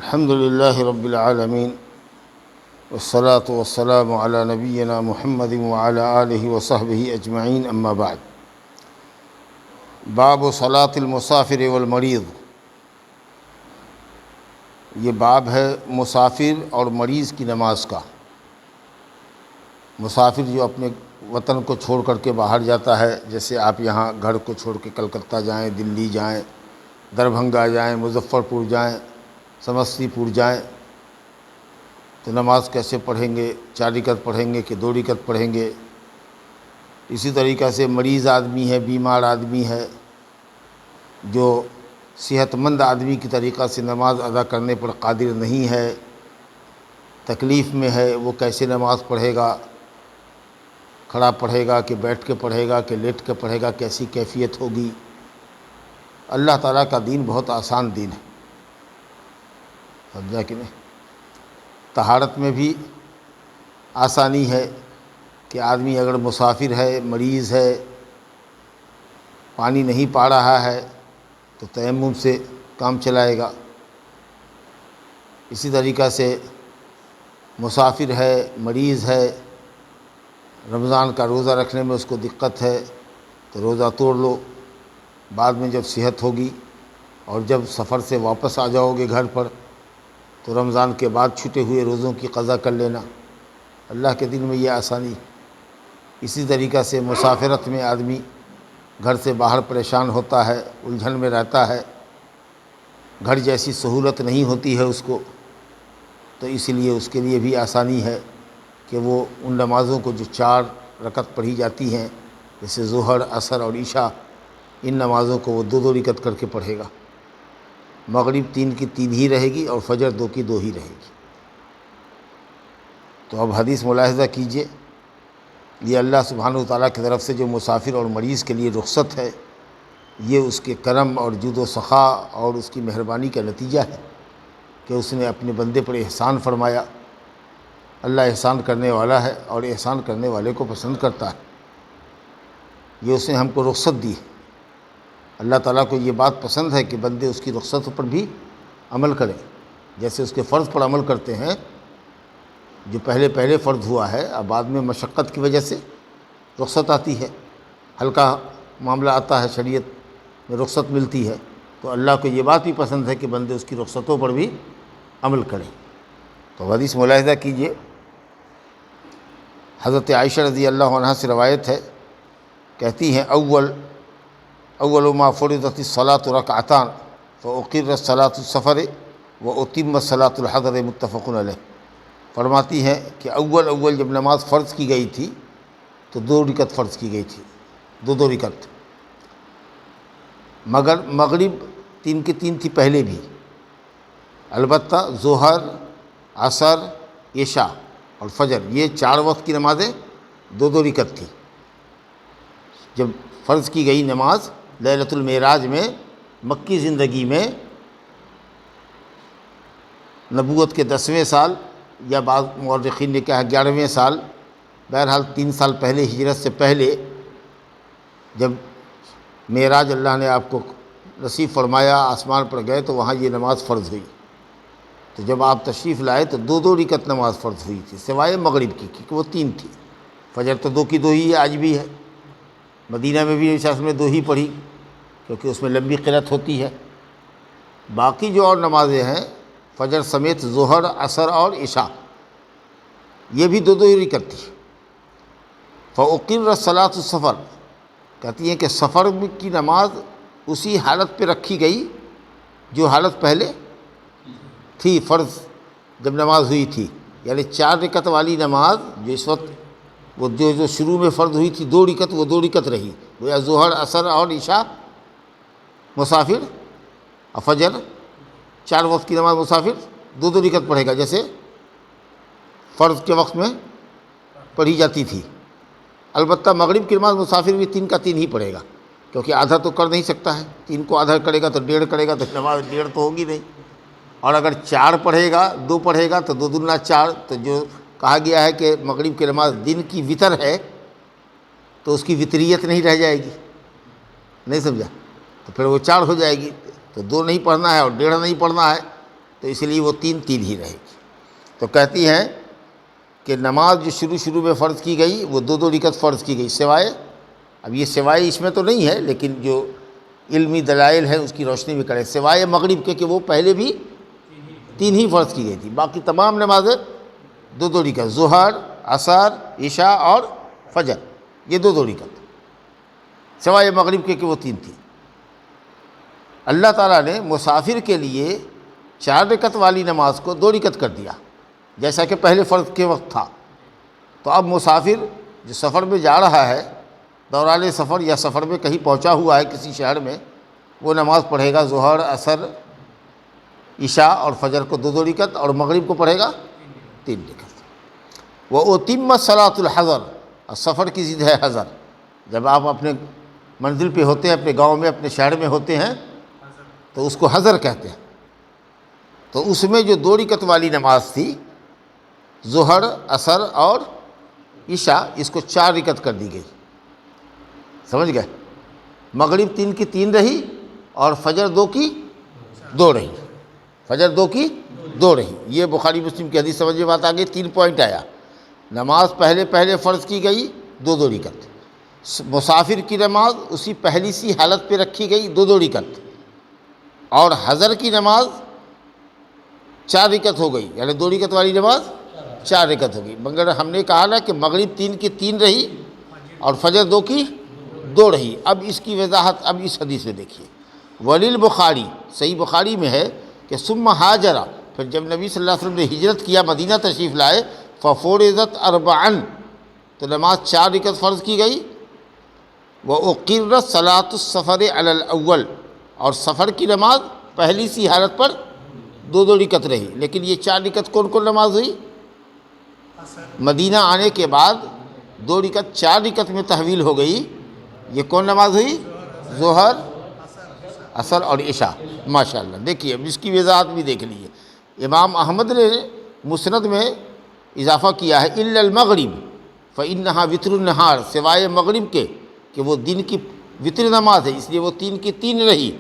الحمد لله رب العالمين والصلاة والسلام على نبينا محمد وعلى آله وصحبه أجمعين أما بعد باب صلاة المسافر والمریض۔ یہ باب ہے مسافر اور مریض کی نماز کا۔ مسافر جو اپنے وطن کو چھوڑ کر کے باہر جاتا ہے، جیسے آپ یہاں گھر کو چھوڑ کے کلکتہ جائیں، دلی جائیں، دربھنگہ جائیں، مظفر پور جائیں، سمستی پور جائیں، تو نماز کیسے پڑھیں گے؟ 4 رکعت پڑھیں گے کہ 2 رکعت پڑھیں گے؟ اسی طریقہ سے مریض آدمی ہے، بیمار آدمی ہے، جو صحت مند آدمی کی طریقہ سے نماز ادا کرنے پر قادر نہیں ہے، تکلیف میں ہے، وہ کیسے نماز پڑھے گا؟ کھڑا پڑھے گا کہ بیٹھ کے پڑھے گا کہ لیٹ کے پڑھے گا؟ کیسی کیفیت ہوگی؟ اللہ تعالیٰ کا دین بہت آسان دین ہے، سمجھا کہ نہیں؟ طہارت میں بھی آسانی ہے کہ آدمی اگر مسافر ہے، مریض ہے، پانی نہیں پا رہا ہے تو تیمم سے کام چلائے گا۔ اسی طریقہ سے مسافر ہے، مریض ہے، رمضان کا روزہ رکھنے میں اس کو دقت ہے تو روزہ توڑ لو، بعد میں جب صحت ہوگی اور جب سفر سے واپس آ جاؤ گے گھر پر تو رمضان کے بعد چھوٹے ہوئے روزوں کی قضا کر لینا۔ اللہ کے دن میں یہ آسانی۔ اسی طریقہ سے مسافرت میں آدمی گھر سے باہر پریشان ہوتا ہے، الجھن میں رہتا ہے، گھر جیسی سہولت نہیں ہوتی ہے اس کو، تو اس لیے اس کے لیے بھی آسانی ہے کہ وہ ان نمازوں کو جو 4 رکعت پڑھی جاتی ہیں، جیسے ظہر، عصر اور عشاء، ان نمازوں کو وہ 2 رکعت کر کے پڑھے گا۔ مغرب 3 کی 3 ہی رہے گی اور فجر 2 کی 2 ہی رہے گی۔ تو اب حدیث ملاحظہ کیجئے، یہ اللہ سبحانہ وتعالیٰ کی طرف سے جو مسافر اور مریض کے لیے رخصت ہے، یہ اس کے کرم اور جود و سخا اور اس کی مہربانی کا نتیجہ ہے کہ اس نے اپنے بندے پر احسان فرمایا۔ اللہ احسان کرنے والا ہے اور احسان کرنے والے کو پسند کرتا ہے۔ یہ اس نے ہم کو رخصت دی ہے۔ اللہ تعالیٰ کو یہ بات پسند ہے کہ بندے اس کی رخصت پر بھی عمل کریں، جیسے اس کے فرض پر عمل کرتے ہیں، جو پہلے فرض ہوا ہے، اب بعد میں مشقت کی وجہ سے رخصت آتی ہے، ہلکا معاملہ آتا ہے، شریعت میں رخصت ملتی ہے، تو اللہ کو یہ بات بھی پسند ہے کہ بندے اس کی رخصتوں پر بھی عمل کریں۔ تو حدیث ملاحظہ کیجئے، حضرت عائشہ رضی اللہ عنہا سے روایت ہے، کہتی ہیں اول ما فرضت الصلاة رکعتان فاقرت صلاة السفر واتمت صلاة الحضر متفق علیہ۔ فرماتی ہیں کہ اول جب نماز فرض کی گئی تھی تو 2 رکعت فرض کی گئی تھی، 2 رکعت، مگر مغرب 3 کی 3 تھی پہلے بھی، البتہ ظہر، عصر، عشاء اور فجر، یہ 4 وقت کی نمازیں 2 رکعت تھی۔ جب فرض کی گئی نماز لیلۃ المعراج میں، مکی زندگی میں، نبوت کے 10ویں سال یا بعض مورخین نے کہا 11ویں سال، بہرحال 3 سال پہلے، ہجرت سے پہلے، جب معراج اللہ نے آپ کو نصیب فرمایا، آسمان پر گئے تو وہاں یہ نماز فرض ہوئی۔ تو جب آپ تشریف لائے تو 2 رکعت نماز فرض ہوئی تھی، سوائے مغرب کی، کیونکہ وہ 3 تھی۔ فجر تو 2 کی 2 ہی ہے، آج بھی ہے، مدینہ میں بھی اس میں 2 ہی پڑھی کیونکہ اس میں لمبی قرأت ہوتی ہے۔ باقی جو اور نمازیں ہیں، فجر سمیت ظہر، عصر اور عشاء، یہ بھی 2 ہی رکعت تھی۔ فاقرت صلاة السفر، کہتی ہیں کہ سفر کی نماز اسی حالت پہ رکھی گئی جو حالت پہلے تھی، فرض جب نماز ہوئی تھی، یعنی 4 رکعت والی نماز جو اس وقت وہ جو شروع میں فرض ہوئی تھی 2 رکعت، وہ 2 رکعت رہی، گویا ظہر، عصر اور عشاء مسافر، اور فجر 4 وقت کی نماز مسافر 2 رکعت پڑھے گا، جیسے فرض کے وقت میں پڑھی جاتی تھی۔ البتہ مغرب کی نماز مسافر بھی 3 کا 3 ہی پڑھے گا، کیونکہ آدھا تو کر نہیں سکتا ہے، 3 کو آدھا کرے گا تو 1.5 کرے گا، تو نماز 1.5 تو ہوگی نہیں، اور اگر 4 پڑھے گا، 2 پڑھے گا تو 2 دونا 4، تو جو کہا گیا ہے کہ مغرب کی نماز دن کی وتر ہے تو اس کی وتریت نہیں رہ جائے گی، نہیں سمجھا؟ تو پھر وہ 4 ہو جائے گی، تو 2 نہیں پڑھنا ہے اور 1.5 نہیں پڑھنا ہے، تو اس لیے وہ 3 3 ہی رہے گی۔ تو کہتی ہیں کہ نماز جو شروع میں فرض کی گئی وہ 2 2 رکعت فرض کی گئی، سوائے، اب یہ سوائے اس میں تو نہیں ہے لیکن جو علمی دلائل ہے اس کی روشنی میں کرے، سوائے مغرب کے کہ وہ پہلے بھی 3 ہی فرض کی گئی تھی، باقی تمام نمازیں 2 2 رکعت، ظہر، عصر، عشاء اور فجر، یہ 2 2 رکعت، سوائے مغرب کے کہ وہ 3 تھی۔ اللہ تعالیٰ نے مسافر کے لیے 4 رکعت والی نماز کو 2 رکعت کر دیا، جیسا کہ پہلے فرض کے وقت تھا۔ تو اب مسافر جو سفر میں جا رہا ہے، دوران سفر یا سفر میں کہیں پہنچا ہوا ہے کسی شہر میں، وہ نماز پڑھے گا ظہر، عصر، عشاء اور فجر کو 2 2 رکعت، اور مغرب کو پڑھے گا 3 رکعت۔ وَأُتِمَّ صَلَاةُ الْحَضَرِ، اور سفر کی ضد ہے حضر، جب آپ اپنے منزل پہ ہوتے ہیں، اپنے گاؤں میں، اپنے شہر میں ہوتے ہیں تو اس کو حضر کہتے ہیں۔ تو اس میں جو 2 رکعت والی نماز تھی، ظہر، عصر اور عشاء، اس کو 4 رکعت کر دی گئی، سمجھ گئے؟ مغرب 3 کی 3 رہی اور فجر 2 کی 2 رہی، فجر 2 کی 2 رہی۔ یہ بخاری مسلم کی حدیث، سمجھ میں بات آ گئی، 3 پوائنٹ آیا۔ نماز پہلے فرض کی گئی 2 2 رکعت، مسافر کی نماز اسی پہلی سی حالت پہ رکھی گئی 2 2 رکعت، اور حضر کی نماز 4 رکعت ہو گئی، یعنی 2 رکعت والی نماز 4 رکعت ہو گئی۔ مگر ہم نے کہا نا کہ مغرب 3 کی 3 رہی اور فجر 2 کی 2 رہی۔ اب اس کی وضاحت اب اس حدیث میں دیکھیے، وللبخاری، صحیح بخاری میں ہے کہ ثم ہاجر، پھر جب نبی صلی اللہ علیہ وسلم نے ہجرت کیا، مدینہ تشریف لائے، ففرضت 4، تو نماز 4 رکعت فرض کی گئی، وأقرت صلاة السفر علی الاول، اور سفر کی نماز پہلی سی حالت پر 2 2 رکعت رہی۔ لیکن یہ 4 رکعت کون نماز ہوئی؟ مدینہ آنے کے بعد 2 رکعت 4 رکعت میں تحویل ہو گئی، یہ کون نماز ہوئی؟ ظہر، عصر اور عشاء۔ ماشاءاللہ، دیکھیے اب اس کی وضاحت بھی دیکھ لیجیے۔ امام احمد نے مسند میں اضافہ کیا ہے، الا المغرب فانہا وتر النہار، سوائے مغرب کے کہ وہ دن کی وتر نماز ہے، اس لیے وہ 3 کی 3 رہی،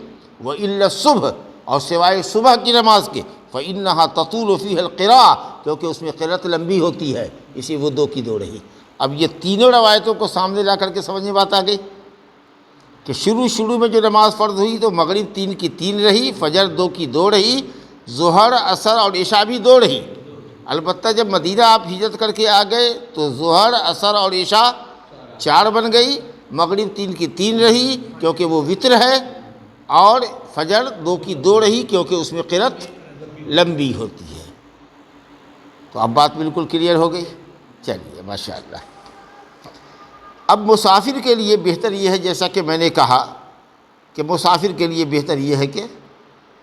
والا الصبح، اور سوائے صبح کی نماز کے، فانہا تطول فیہا القراءۃ، کیونکہ اس میں قرأت لمبی ہوتی ہے، اسی وہ 2 کی 2 رہی۔ اب یہ تینوں روایتوں کو سامنے لا کر کے سمجھ میں بات آ گئی کہ شروع میں جو نماز فرض ہوئی تو مغرب 3 کی 3 رہی، فجر 2 کی 2 رہی، ظہر، عصر اور عشاء بھی 2 رہی۔ البتہ جب مدینہ آپ ہجرت کر کے آ گئے تو ظہر، عصر اور عشاء 4 بن گئی، مغرب 3 کی 3 رہی کیونکہ وہ وتر ہے، اور فجر 2 کی 2 رہی کیونکہ اس میں قرأت لمبی ہوتی ہے۔ تو اب بات بالکل کلیئر ہو گئی۔ چلیے ماشاءاللہ۔ اب مسافر کے لیے بہتر یہ ہے، جیسا کہ میں نے کہا کہ مسافر کے لیے بہتر یہ ہے کہ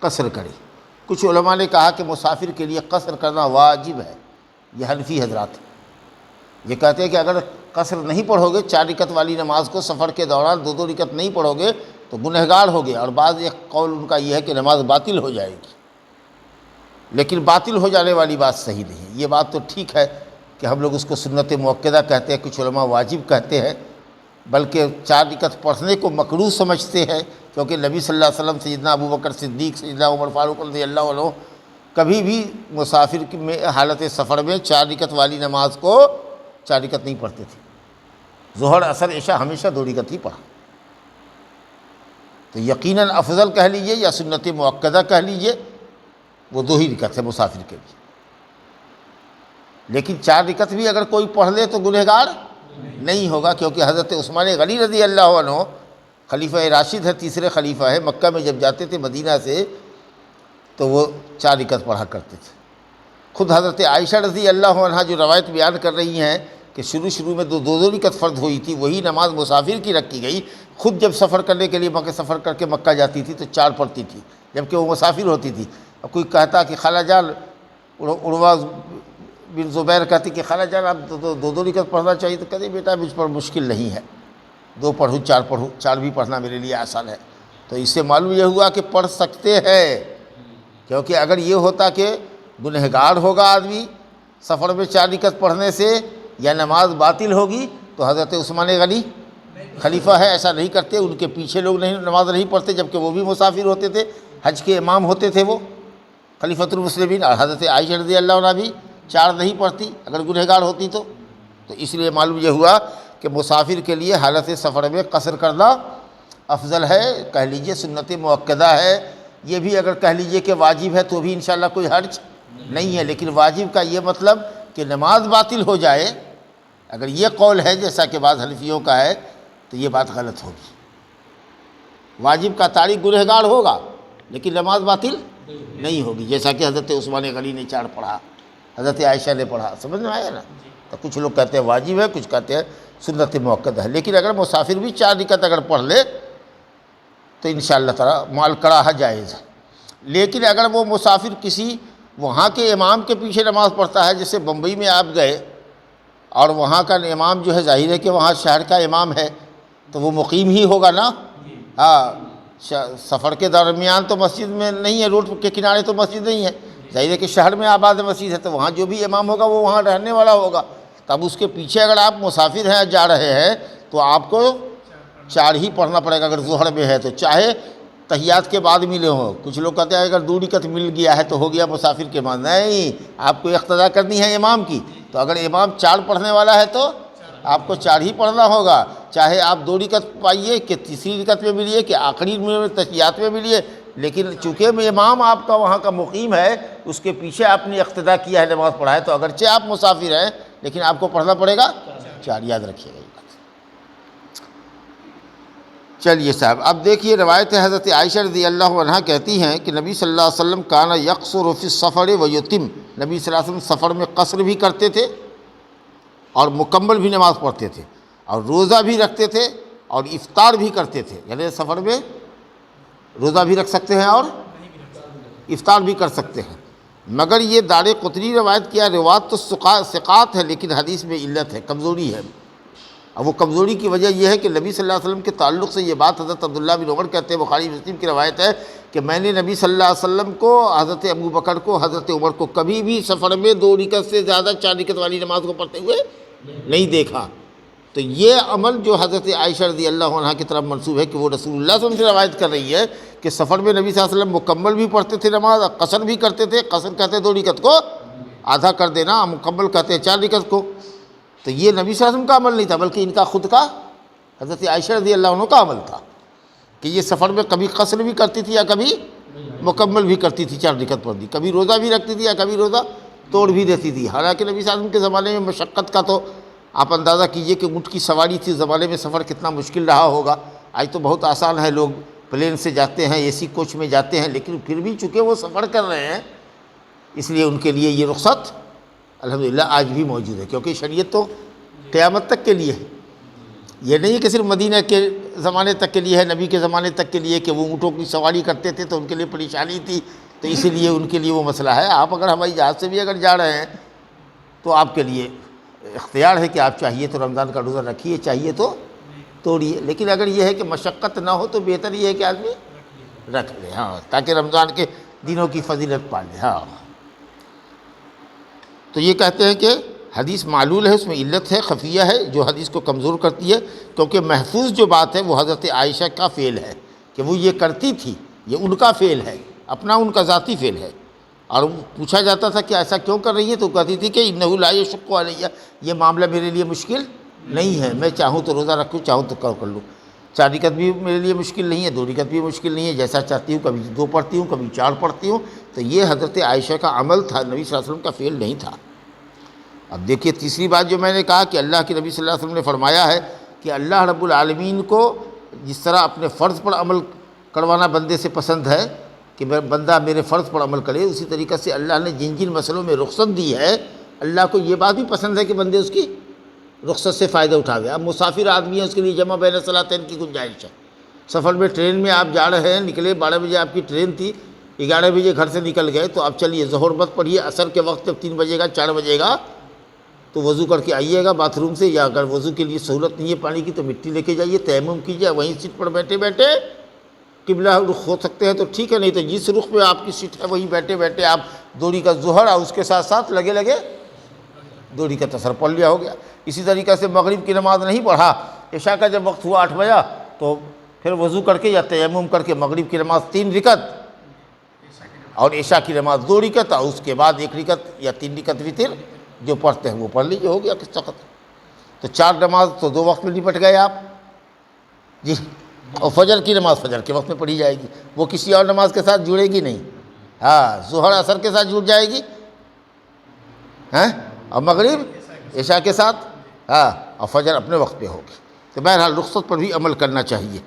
قصر کرے۔ کچھ علماء نے کہا کہ مسافر کے لیے قصر کرنا واجب ہے، یہ حنفی حضرات یہ کہتے ہیں کہ اگر قصر نہیں پڑھو گے، 4 رکعت والی نماز کو سفر کے دوران 2 2 رکعت نہیں پڑھو گے تو گنہگار ہوگے، اور بعض ایک قول ان کا یہ ہے کہ نماز باطل ہو جائے گی۔ لیکن باطل ہو جانے والی بات صحیح نہیں ہے، یہ بات تو ٹھیک ہے کہ ہم لوگ اس کو سنت مؤکدہ کہتے ہیں، کچھ علماء واجب کہتے ہیں، بلکہ 4 رکعت پڑھنے کو مکروہ سمجھتے ہیں، کیونکہ نبی صلی اللہ علیہ وسلم، سیدنا ابو بکر صدیق، سیدنا عمر فاروق رضی اللہ عنہ کبھی بھی مسافر میں حالت سفر میں 4 رکعت والی نماز کو 4 رکعت نہیں پڑھتے تھے، ظہر، عصر، عشاء ہمیشہ 2 رکعت ہی پڑھا۔ تو یقیناً افضل کہہ لیجئے یا سنت مؤکدہ کہہ لیجئے، وہ 2 ہی رکعت ہے مسافر کے لیے۔ لیکن 4 رکعت بھی اگر کوئی پڑھ لے تو گنہگار نہیں ہوگا، کیونکہ حضرت عثمان غنی رضی اللہ عنہ خلیفہ راشد ہے، تیسرے خلیفہ ہے، مکہ میں جب جاتے تھے مدینہ سے تو وہ 4 رکعت پڑھا کرتے تھے۔ خود حضرت عائشہ رضی اللہ عنہ جو روایت بیان کر رہی ہیں کہ شروع میں 2 2 رکعت فرض ہوئی تھی، وہی نماز مسافر کی رکھی گئی، خود جب سفر کرنے کے لیے مکہ سفر کر کے مکہ جاتی تھی تو 4 پڑھتی تھی جبکہ وہ مسافر ہوتی تھی۔ اب کوئی کہتا کہ خالہ جان، عروہ بن زبیر کہتی کہ خالہ جان آپ 2 2 رکعت پڑھنا چاہیے، تو کہتے بیٹا مجھ پر مشکل نہیں ہے، 2 پڑھوں 4 پڑھوں، 4 بھی پڑھنا میرے لیے آسان ہے۔ تو اس سے معلوم یہ ہوا کہ پڑھ سکتے ہیں، کیونکہ اگر یہ ہوتا کہ گنہگار ہوگا آدمی سفر میں 4 رکعت پڑھنے سے یا نماز باطل ہوگی تو حضرت عثمان غنی خلیفہ ہے ایسا نہیں کرتے، ان کے پیچھے لوگ نہیں نماز نہیں پڑھتے، جبکہ وہ بھی مسافر ہوتے تھے، حج کے امام ہوتے تھے وہ۔ خلیفۃ المسلمین اور حضرت عائشہ رضی اللہ عنہ بھی 4 نہیں پڑھتی اگر گنہگار ہوتی تو اس لیے معلوم یہ ہوا کہ مسافر کے لیے حالت سفر میں قصر کرنا افضل ہے، کہہ لیجئے سنت مؤکدہ ہے۔ یہ بھی اگر کہہ لیجئے کہ واجب ہے تو بھی انشاءاللہ کوئی حرج نہیں ہے، لیکن واجب کا یہ مطلب کہ نماز باطل ہو جائے، اگر یہ قول ہے جیسا کہ بعض حنفیوں کا ہے تو یہ بات غلط ہوگی۔ واجب کا تارک گنہگار ہوگا لیکن نماز باطل نہیں ہوگی، جیسا کہ حضرت عثمان غنی نے 4 پڑھا، حضرت عائشہ نے پڑھا، سمجھ میں آیا نا؟ تو کچھ لوگ کہتے ہیں واجب ہے، کچھ کہتے ہیں سنت مؤکدہ ہے، لیکن اگر مسافر بھی 4 رکعت اگر پڑھ لے تو انشاءاللہ تعالی مال کراہا جائز ہے۔ لیکن اگر وہ مسافر کسی وہاں کے امام کے پیچھے نماز پڑھتا ہے، جیسے بمبئی میں آپ گئے اور وہاں کا امام جو ہے ظاہر ہے کہ وہاں شہر کا امام ہے تو وہ مقیم ہی ہوگا نا۔ ہاں، سفر کے درمیان تو مسجد میں نہیں ہے، روڈ کے کنارے تو مسجد نہیں ہے، ظاہر ہے کہ شہر میں آباد مسجد ہے تو وہاں جو بھی امام ہوگا وہ وہاں رہنے والا ہوگا، تب اس کے پیچھے اگر آپ مسافر ہیں جا رہے ہیں تو آپ کو 4 ہی پڑھنا پڑے گا۔ اگر ظہر میں ہے تو چاہے تحیات کے بعد ملے ہوں، کچھ لوگ کہتے ہیں اگر 2 رکعت مل گیا ہے تو ہو گیا مسافر کے بعد، نہیں، آپ کو اقتداء کرنی ہے امام کی، تو اگر امام 4 پڑھنے والا ہے تو آپ کو 4 ہی پڑھنا ہوگا، چاہے آپ 2 رکعت پائیے کہ تیسری رکعت میں ملیے کہ آخری میں تحیات میں ملیے، لیکن چونکہ امام آپ کا وہاں کا مقیم ہے، اس کے پیچھے آپ نے اقتداء کیا ہے، نماز پڑھا ہے، تو اگرچہ آپ مسافر ہیں لیکن آپ کو پڑھنا پڑے گا 4، یاد رکھیے گا یہ بات۔ چلیے صاحب، اب دیکھیے روایت حضرت عائشہ رضی اللہ عنہ کہتی ہیں کہ نبی صلی اللہ علیہ وسلم کان یقصر فی السفر ویتم، نبی صلی اللہ علیہ وسلم سفر میں قصر بھی کرتے تھے اور مکمل بھی نماز پڑھتے تھے، اور روزہ بھی رکھتے تھے اور افطار بھی کرتے تھے، یعنی سفر میں روزہ بھی رکھ سکتے ہیں اور افطار بھی کر سکتے ہیں۔ مگر یہ دار قطنی روایت کیا، روایت تو ثقات ہے لیکن حدیث میں علت ہے، کمزوری ہے، اور وہ کمزوری کی وجہ یہ ہے کہ نبی صلی اللہ علیہ وسلم کے تعلق سے یہ بات حضرت عبداللہ بن عمر کہتے ہیں، بخاری مسلم کی روایت ہے کہ میں نے نبی صلی اللہ علیہ وسلم کو، حضرت ابو بکر کو، حضرت عمر کو کبھی بھی سفر میں 2 رکعت سے زیادہ 4 رکعت والی نماز کو پڑھتے ہوئے نہیں دیکھا۔ تو یہ عمل جو حضرت عائشہ رضی اللہ عنہ کی طرف منسوب ہے کہ وہ رسول اللہ صلی اللہ علیہ وسلم سے روایت کر رہی ہے کہ سفر میں نبی صلی اللہ علیہ وسلم مکمل بھی پڑھتے تھے نماز اور قصر بھی کرتے تھے، قصر کہتے ہیں 2 رکعت کو آدھا کر دینا، مکمل کہتے ہیں 4 رکعت کو، تو یہ نبی صلی اللہ علیہ وسلم کا عمل نہیں تھا بلکہ ان کا خود کا حضرت عائشہ رضی اللہ عنہ کا عمل تھا کہ یہ سفر میں کبھی قصر بھی کرتی تھی یا کبھی مکمل بھی کرتی تھی، 4 رکعت پڑھ دی، کبھی روزہ بھی رکھتی تھی یا کبھی روزہ توڑ بھی دیتی تھی۔ حالانکہ نبی صلی اللہ علیہ وسلم کے زمانے میں مشقت کا تو آپ اندازہ کیجئے کہ اونٹ کی سواری تھی، زمانے میں سفر کتنا مشکل رہا ہوگا۔ آج تو بہت آسان ہے، لوگ پلین سے جاتے ہیں، اے سی کوچ میں جاتے ہیں، لیکن پھر بھی چونکہ وہ سفر کر رہے ہیں اس لیے ان کے لیے یہ رخصت الحمدللہ آج بھی موجود ہے، کیونکہ شریعت تو قیامت تک کے لیے ہے، یہ نہیں کہ صرف مدینہ کے زمانے تک کے لیے ہے، نبی کے زمانے تک کے لیے کہ وہ اونٹوں کی سواری کرتے تھے تو ان کے لیے پریشانی تھی، تو اسی لیے ان کے لیے وہ مسئلہ ہے۔ آپ اگر ہوائی جہاز سے بھی اگر جا رہے ہیں تو آپ کے لیے اختیار ہے کہ آپ چاہیے تو رمضان کا روزہ رکھیے، چاہیے تو توڑیے، لیکن اگر یہ ہے کہ مشقت نہ ہو تو بہتر یہ ہے کہ آدمی رکھ لے، ہاں، تاکہ رمضان کے دنوں کی فضیلت پا لے۔ ہاں، تو یہ کہتے ہیں کہ حدیث معلول ہے، اس میں علت ہے، خفیہ ہے، جو حدیث کو کمزور کرتی ہے، کیونکہ محفوظ جو بات ہے وہ حضرت عائشہ کا فعل ہے کہ وہ یہ کرتی تھی، یہ ان کا فعل ہے، اپنا ان کا ذاتی فعل ہے، اور پوچھا جاتا تھا کہ ایسا کیوں کر رہی ہے تو کہتی تھی کہ انہ لا یشق علیہ، یہ معاملہ میرے لیے مشکل نہیں ہے، میں چاہوں تو روزہ رکھوں، چاہوں تو کر لوں، 4 رکعت بھی میرے لیے مشکل نہیں ہے، 2 رکعت بھی مشکل نہیں ہے، جیسا چاہتی ہوں، کبھی 2 پڑھتی ہوں، کبھی 4 پڑھتی ہوں۔ تو یہ حضرت عائشہ کا عمل تھا، نبی صلی اللہ علیہ وسلم کا فعل نہیں تھا۔ اب دیکھیے تیسری بات جو میں نے کہا کہ اللہ کے نبی صلی اللہ علیہ وسلم نے فرمایا ہے کہ اللہ رب العالمین کو جس طرح اپنے فرض پر عمل کروانا بندے سے پسند ہے کہ بندہ میرے فرض پر عمل کرے، اسی طریقے سے اللہ نے جن جن مسئلوں میں رخصت دی ہے، اللہ کو یہ بات بھی پسند ہے کہ بندے اس کی رخصت سے فائدہ اٹھاوے۔ اب مسافر آدمی ہے، اس کے لیے جمع بین صلاتین کی گنجائش ہے۔ سفر میں ٹرین میں آپ جا رہے ہیں، نکلے 12 بجے آپ کی ٹرین تھی، 11 بجے گھر سے نکل گئے، تو اب چلیے ظہر مت پڑھیے، عصر کے وقت جب 3 بجے گا 4 بجے گا تو وضو کر کے آئیے گا باتھ روم سے، یا اگر وضو کے لیے سہولت نہیں ہے پانی کی تو مٹی لے کے جائیے، تیمم کیجیے، وہیں سیٹ پر بیٹھے بیٹھے قبلہ رخ ہو سکتے ہیں تو ٹھیک ہے، نہیں تو جس رخ پہ آپ کی سیٹ ہے وہیں بیٹھے بیٹھے آپ 2 رکعت ظہر اور اس کے ساتھ ساتھ لگے 2 رکعت عصر پڑھ لیا، ہو گیا۔ اسی طریقے سے مغرب کی نماز نہیں پڑھا، عشاء کا جب وقت ہوا 8 بجے تو پھر وضو کر کے یا تیمم کر کے مغرب کی نماز 3 رکعت اور عشاء کی نماز 2 رکعت، اور اس کے بعد 1 رکعت یا 3 رکعت وتر جو پڑھتے ہیں وہ پڑھ لیجیے، ہو گیا کس وقت۔ تو 4 نماز تو 2 وقت میں نپٹ گئے آپ جی۔ اور فجر کی نماز فجر کے وقت میں پڑھی جائے گی، وہ کسی اور نماز کے ساتھ جڑے گی نہیں۔ ہاں، ظہر عصر کے ساتھ جڑ جائے گی، ہیں، اور مغرب عشاء کے ساتھ، ہاں، اور فجر اپنے وقت پہ ہوگی۔ تو بہرحال رخصت پر بھی عمل کرنا چاہیے۔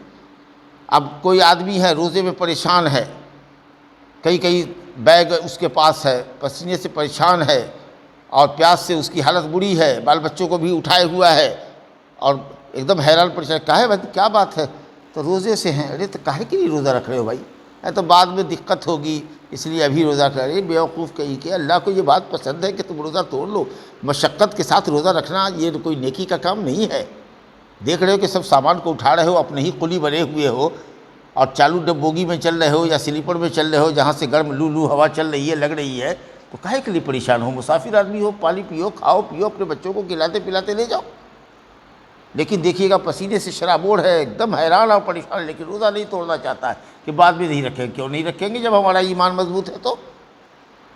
اب کوئی آدمی ہے روزے میں پریشان ہے، کئی بیگ اس کے پاس ہے، پسینے سے پریشان ہے، اور پیاس سے اس کی حالت بری ہے، بال بچوں کو بھی اٹھائے ہوا ہے، اور ایک دم حیران پریشان، کہے بھائی کیا بات ہے؟ تو روزے سے ہیں۔ ارے تو کاہے کے لیے روزہ رکھ رہے ہو بھائی؟ تو بعد میں دقت ہوگی اس لیے ابھی روزہ کر رہے۔ بیوقوف کہیں کہ اللہ کو یہ بات پسند ہے کہ تم روزہ توڑ لو۔ مشقت کے ساتھ روزہ رکھنا یہ کوئی نیکی کا کام نہیں ہے۔ دیکھ رہے ہو کہ سب سامان کو اٹھا رہے ہو، اپنے ہی قلی بنے ہوئے ہو، اور چالو ڈبوگی میں چل رہے ہو یا سلیپر میں چل رہے ہو جہاں سے گرم لو ہوا چل رہی ہے، لگ رہی ہے، تو کاہے کے لیے پریشان ہو؟ مسافر آدمی ہو، پانی پیو، کھاؤ پیو، اپنے بچوں کو کھلاتے پلاتے لے جاؤ۔ لیکن دیکھیے گا پسینے سے شرابور ہے، ایک دم حیران اور پریشان، لیکن روزہ نہیں توڑنا چاہتا ہے کہ بعد میں نہیں رکھیں۔ کیوں نہیں رکھیں گے؟ جب ہمارا ایمان مضبوط ہے تو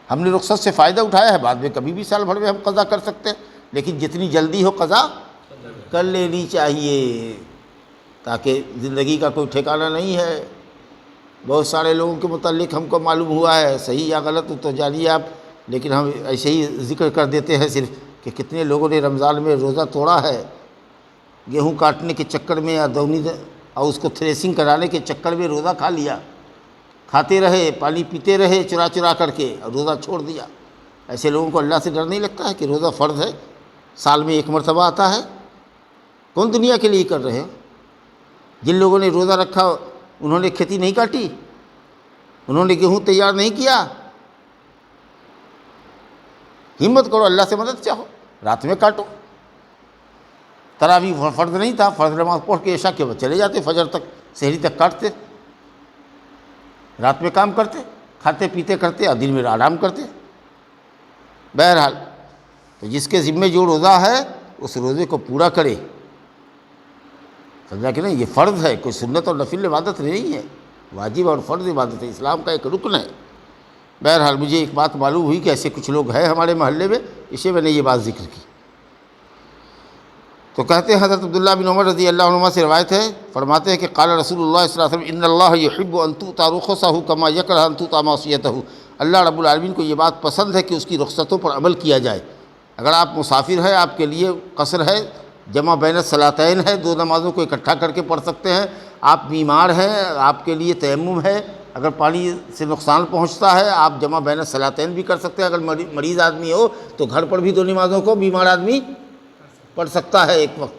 ہم نے رخصت سے فائدہ اٹھایا ہے، بعد میں کبھی بھی سال بھر میں ہم قضا کر سکتے ہیں، لیکن جتنی جلدی ہو قضا کر لینی چاہیے، تاکہ زندگی کا کوئی ٹھکانہ نہیں ہے۔ بہت سارے لوگوں کے متعلق ہم کو معلوم ہوا ہے، صحیح یا غلط تو جانیے آپ، لیکن ہم ایسے ہی ذکر کر دیتے ہیں صرف، کہ کتنے لوگوں نے رمضان میں روزہ توڑا ہے، گیہوں کاٹنے کے چکر میں یا دونی اور اس کو تھریسنگ کرانے کے چکر میں روزہ کھا لیا، کھاتے رہے، پانی پیتے رہے چرا چرا کر کے، اور روزہ چھوڑ دیا۔ ایسے لوگوں کو اللہ سے ڈر نہیں لگتا ہے کہ روزہ فرض ہے، سال میں 1 مرتبہ آتا ہے؟ کون دنیا کے لیے کر رہے ہیں؟ جن لوگوں نے روزہ رکھا انہوں نے کھیتی نہیں کاٹی، انہوں نے گیہوں تیار نہیں کیا۔ ہمت کرو، اللہ سے مدد چاہو، رات میں کاٹو۔ تراویح فرض نہیں تھا، فرض نماز پڑھ کے عشاء کے بعد چلے جاتے، فجر تک سحری تک کاٹتے، رات میں کام کرتے، کھاتے پیتے کرتے، اور دن میں آرام کرتے۔ بہرحال تو جس کے ذمے جو روزہ ہے اس روزے کو پورا کرے، سمجھا کہ نہیں؟ یہ فرض ہے، کوئی سنت اور نفل عبادت نہیں ہے، واجب اور فرض عبادت ہے، اسلام کا ایک رکن ہے۔ بہرحال مجھے ایک بات معلوم ہوئی کہ ایسے کچھ لوگ ہیں ہمارے محلے میں، اسے میں نے یہ بات ذکر کی۔ تو کہتے ہیں حضرت عبداللہ بن عمر رضی اللہ عنہما سے روایت ہے، فرماتے ہیں کہ قال رسول اللہ صلی اللہ علیہ وسلم ان اللہ یحب ان تؤتى رخصه كما یکرہ ان تؤتى معصیتہ۔ اللہ رب العالمین کو یہ بات پسند ہے کہ اس کی رخصتوں پر عمل کیا جائے۔ اگر آپ مسافر ہیں، آپ کے لیے قصر ہے، جمع بین الصلاتین ہے، 2 نمازوں کو اکٹھا کر کے پڑھ سکتے ہیں، آپ بیمار ہیں، آپ کے لیے تیمم ہے، اگر پانی سے نقصان پہنچتا ہے آپ جمع بین الصلاتین بھی کر سکتے ہیں، اگر مریض آدمی ہو تو گھر پر بھی 2 نمازوں کو بیمار آدمی پڑھ سکتا ہے ایک وقت۔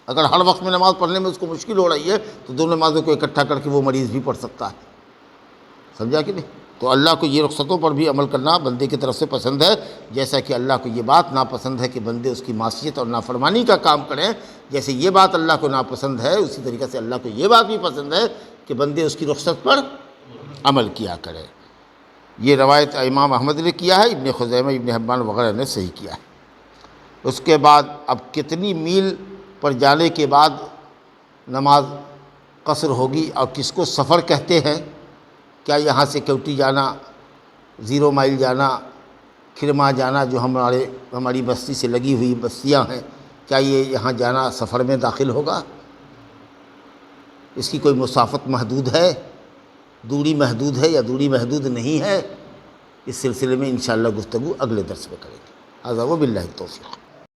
اگر ہر وقت میں نماز پڑھنے میں اس کو مشکل ہو رہی ہے تو 2 نمازوں کو اکٹھا کر کے وہ مریض بھی پڑھ سکتا ہے، سمجھا کہ نہیں؟ تو اللہ کو یہ رخصتوں پر بھی عمل کرنا بندے کی طرف سے پسند ہے، جیسا کہ اللہ کو یہ بات ناپسند ہے کہ بندے اس کی معصیت اور نافرمانی کا کام کریں۔ جیسے یہ بات اللہ کو ناپسند ہے، اسی طریقے سے اللہ کو یہ بات بھی پسند ہے کہ بندے اس کی رخصت پر عمل کیا کریں۔ یہ روایت امام احمد نے کیا ہے، ابن خزیمہ، ابن حبان وغیرہ نے صحیح کیا ہے۔ اس کے بعد اب کتنی میل پر جانے کے بعد نماز قصر ہوگی، اور کس کو سفر کہتے ہیں؟ کیا یہاں سے کیوٹی جانا، 0 مائل جانا، کھرما جانا جو ہماری بستی سے لگی ہوئی بستیاں ہیں، کیا یہ یہاں جانا سفر میں داخل ہوگا؟ اس کی کوئی مسافت محدود ہے، دوری محدود ہے یا دوری محدود نہیں ہے؟ اس سلسلے میں انشاءاللہ گفتگو اگلے درس میں کریں گے۔ ھذا وباللہ التوفیق۔